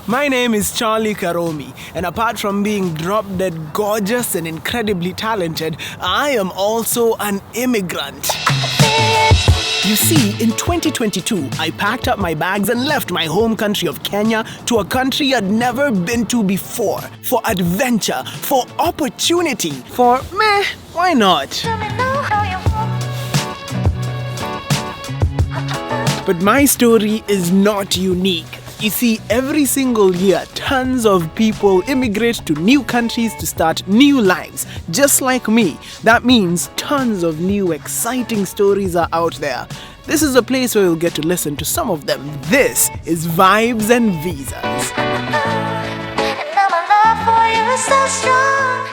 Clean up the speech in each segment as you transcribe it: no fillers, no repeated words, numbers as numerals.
My name is Charlie Karumi, and apart from being drop-dead gorgeous and incredibly talented, I am also an immigrant. You see, in 2022, I packed up my bags and left my home country of Kenya to a country I'd never been to before. For adventure, for opportunity, for meh, why not? But my story is not unique. You see, every single year, tons of people immigrate to new countries to start new lives. Just like me. That means tons of new exciting stories are out there. This is a place where you'll get to listen to some of them. This is Vybes N Visas. And now my love for you is so strong.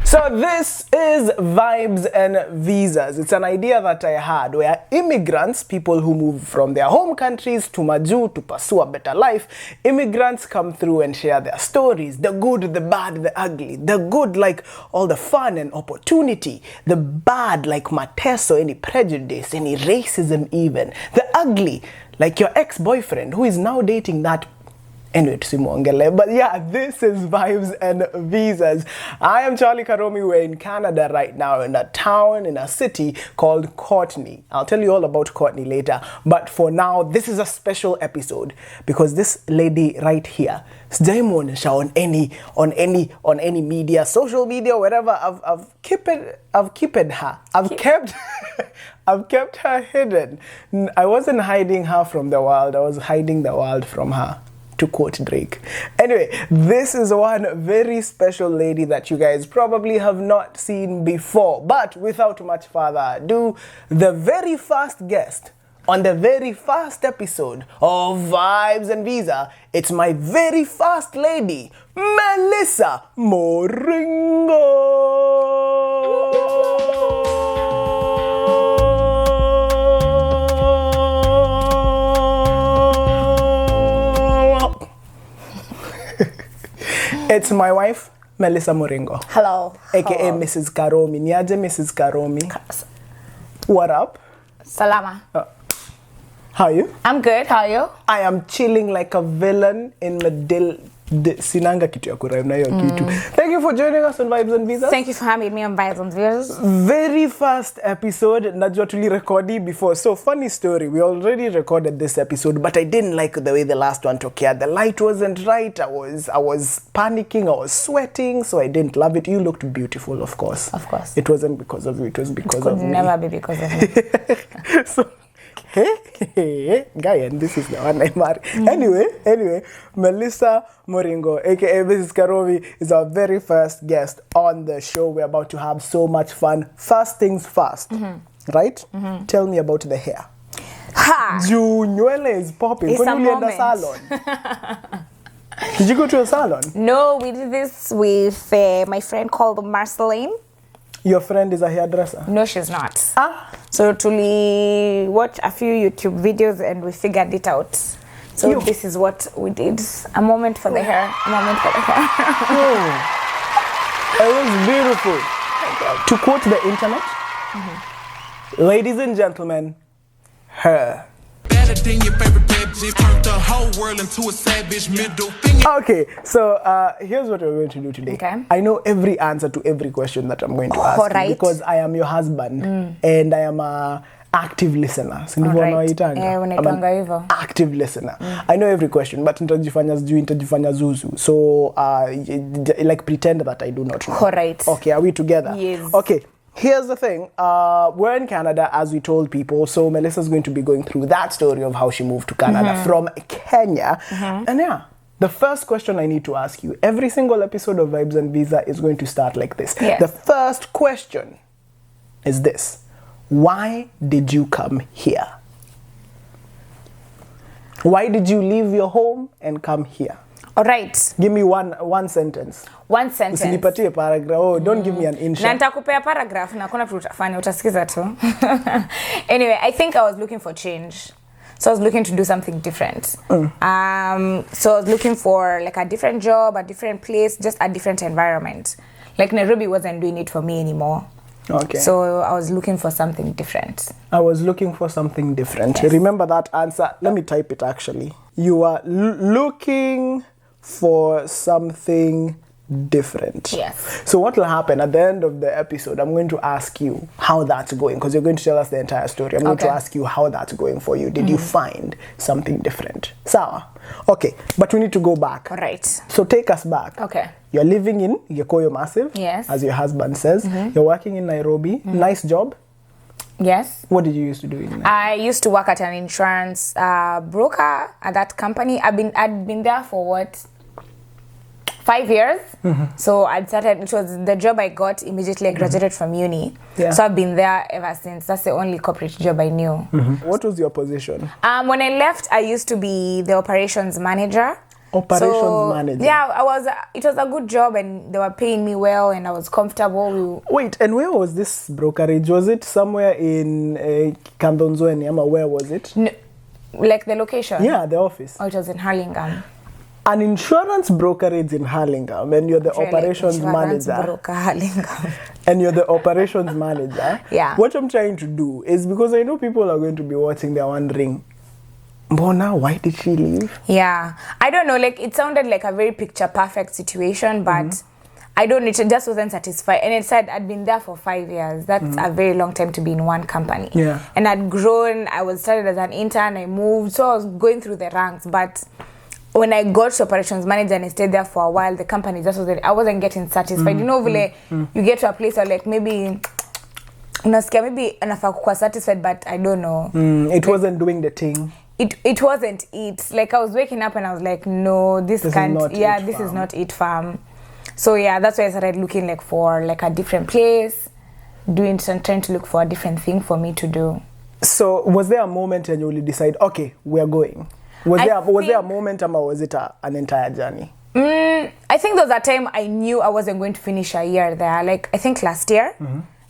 So this is Vybes N Visas. It's an idea that I had where immigrants, people who move from their home countries to Maju to pursue a better life, immigrants come through and share their stories, the good, the bad, the ugly. The good like all the fun and opportunity, the bad like mateso, any prejudice, any racism even, the ugly like your ex-boyfriend who is now dating that. Anyway, but yeah, this is Vybes N Visas. I am Charlie Karumi. We're in Canada right now, in a town, in a city called Courtney. I'll tell you all about Courtney later. But for now, this is a special episode because this lady right here, on any media, social media, whatever. I've kept her hidden. I wasn't hiding her from the world. I was hiding the world from her. To quote Drake. Anyway, this is one very special lady that you guys probably have not seen before. But without much further ado, the very first guest on the very first episode of Vybes N Visa, it's my very first lady, Melissa Moringo. It's my wife, Melissa Moringo. Hello. AKA Hello. Mrs. Karumi. Niaje Mrs. Karumi. What up? Salama. How are you? I'm good. How are you? I am chilling like a villain in the sinanga kitu ya kuraimu na hiyo kitu. Thank you for joining us on Vybes N Visas. Thank you for having me on Vybes N Visas. Very first episode, najua tulirekodi before. So funny story, we already recorded this episode, but I didn't like the way the last one took care. The light wasn't right. I was panicking. I was sweating, so I didn't love it. You looked beautiful, of course. Of course. It wasn't because of you. It was because of me. Could never be because of me. So, hey, guy, and this is the one I married. Anyway, Melissa Moringo, aka Mrs. Karumi, is our very first guest on the show. We're about to have so much fun. First things first, right? Tell me about the hair. Ha! Nywele is popping. It's a moment. Salon. Did you go to a salon? No, we did this with my friend called Marceline. Your friend is a hairdresser? No, she's not. So we watched a few YouTube videos and we figured it out. So this is what we did. A moment for the hair. A moment for the hair. It was beautiful. To quote the internet, ladies and gentlemen, her. Okay, so here's what we're going to do today. Okay. I know every answer to every question that I'm going to ask you because I am your husband and I am a active listener. I'm an active listener. I know every question, but nitajifanya zuzu. So like pretend that I do not know. Alright. Okay, are we together? Yes. Okay. Here's the thing, we're in Canada, as we told people, so Melissa's going to be going through that story of how she moved to Canada from Kenya. And yeah, the first question I need to ask you, every single episode of Vybes N Visa is going to start like this. Yes. The first question is this: why did you come here? Why did you leave your home and come here? All right. Give me one sentence. One sentence. Usinipatie paragraph. Oh, don't give me an in short. Na nitakupea paragraph na kuna tutafanya utasikiza tu. Anyway, I think I was looking for change. So I was looking to do something different. So I was looking for like a different job, a different place, just a different environment. Like Nairobi wasn't doing it for me anymore. Okay. So I was looking for something different. I was looking for something different. Yes. Remember that answer? Let me type it actually. You are looking for something different. Yes. So what will happen at the end of the episode, I'm going to ask you how that's going, because you're going to tell us the entire story. I'm going to Okay. ask you how that's going for you. Did you find something different? Sawa. Okay, but we need to go back. All right. So take us back. Okay. You're living in Gikuyu Massive, Yes. as your husband says. You're working in Nairobi. Nice job. Yes. What did you used to do in Nairobi? I used to work at an insurance broker at that company. I'd been there for what? 5 years. So I'd started, it was the job I got immediately I graduated from uni. Yeah. So I've been there ever since. That's the only corporate job I knew. What was your position? When I left, I used to be the operations manager. Operations manager. Yeah, it was a good job and they were paying me well and I was comfortable. Wait, and where was this brokerage? Was it somewhere in Kandonzweni? Where was it? Like the location? Yeah, the office. Oh, it was in Hurlingham. An insurance brokerage in Hurlingham, and you're the operations Insurance manager. broker, Hurlingham. And you're the operations manager. Yeah. What I'm trying to do is, because I know people are going to be watching, they're wondering, Mbona, why did she leave? Yeah, I don't know, like it sounded like a very picture perfect situation, but I don't know, it just wasn't satisfied. And it said I'd been there for 5 years. That's a very long time to be in one company. Yeah. And I'd grown, I was started as an intern, I moved, so I was going through the ranks, but when I got to operations manager and I stayed there for a while, the company just wasn't, I wasn't getting satisfied. You know, you get to a place where like maybe maybe anafaa kuwa satisfied, but I don't know. It wasn't doing the thing. It wasn't it. Like I was waking up and I was like, no, this can't. Is not Yeah, it, this fam. is not it, fam. So yeah, that's why I started looking like for like a different place, trying to look for a different thing for me to do. So was there a moment and you really decide, okay, we're going? Was there a moment, or was it an entire journey? I think there was a time I knew I wasn't going to finish a year there. Like I think last year,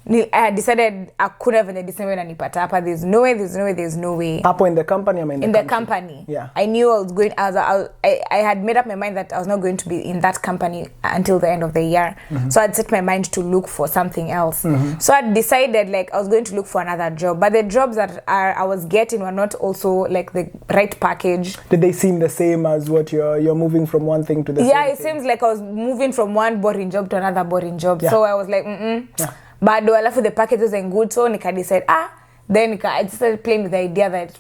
I had decided I could have in December and Nipatapa. There's no way. Hapo in the company, In the company. Yeah. I knew I was going, I had made up my mind that I was not going to be in that company until the end of the year. So I'd set my mind to look for something else. So I decided like I was going to look for another job. But the jobs that I was getting were not also like the right package. Did they seem the same as what you're moving from one thing to the Yeah, same it thing? seems like I was moving from one boring job to another boring job. Yeah. So I was like, Yeah. But alafu the package wasn't good, so nika decide, then I just started playing with the idea that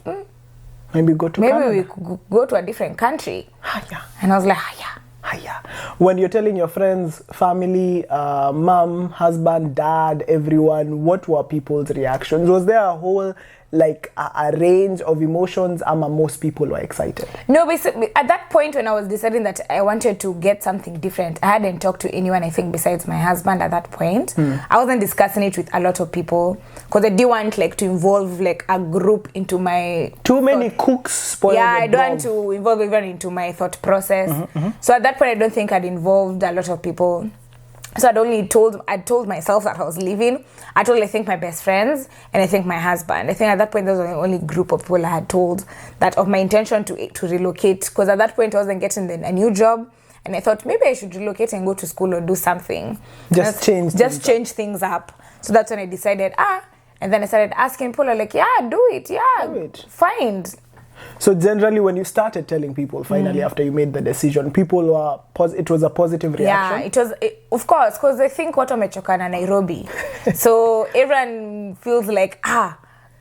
Maybe go to maybe Canada. we could go to a different country. Haya. And I was like, yeah. Haya. When you're telling your friends, family, mom, husband, dad, everyone, what were people's reactions? Was there a whole like a range of emotions? Most people were excited. No, basically, at that point when I was deciding that I wanted to get something different, I hadn't talked to anyone, I think, besides my husband at that point. I wasn't discussing it with a lot of people because I didn't want like to involve like a group into my Too many cooks spoil yeah, the I don't want broth. to involve everyone into my thought process. So at that point, I don't think I'd involved a lot of people. So I'd told myself that I was leaving. I told, I think, my best friends and I think my husband. I think at that point, those were the only group of people I had told that of my intention to relocate. Because at that point, I wasn't getting a new job. And I thought maybe I should relocate and go to school or do something. Just change things up. So that's when I decided, and then I started asking people, like, yeah, do it. Yeah, Do it. find. So generally, when you started telling people, finally, after you made the decision, people were it was a positive reaction? Yeah, it was, of course, because I think watu wamechoka na Nairobi. So everyone feels like,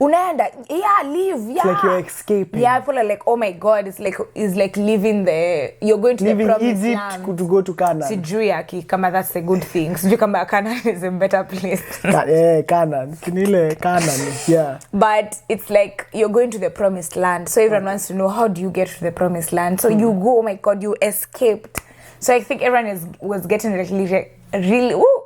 unaenda, yeah, leave, yeah. It's like you're escaping. Yeah, people are like, oh my God, it's like leaving you're going to Leaving the promised Egypt land. to go to Canaan. Sijui aki, kama that's a good thing. Sijui kama Canaan is a better place. Canaan. Kinile Canaan, yeah. But it's like you're going to the promised land. So everyone wants to know, how do you get to the promised land? So you go, oh my God, you escaped. So I think everyone was getting really, woo,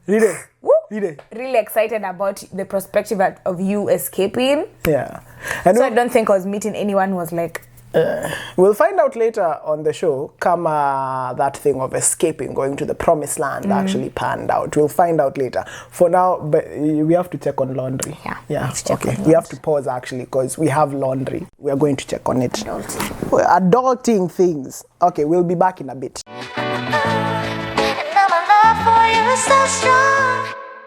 Really? woo, Really? really excited about the perspective of you escaping. Yeah. And So I don't think I was meeting anyone who was like, we'll find out later on the show, that thing of escaping, going to the promised land actually panned out. We'll find out later. For now, but we have to check on laundry. Yeah, let's check Okay. on We have to pause actually because we have laundry. We are going to check on it. Adulting things. Okay, we'll be back in a bit. And now my love for you is so strong.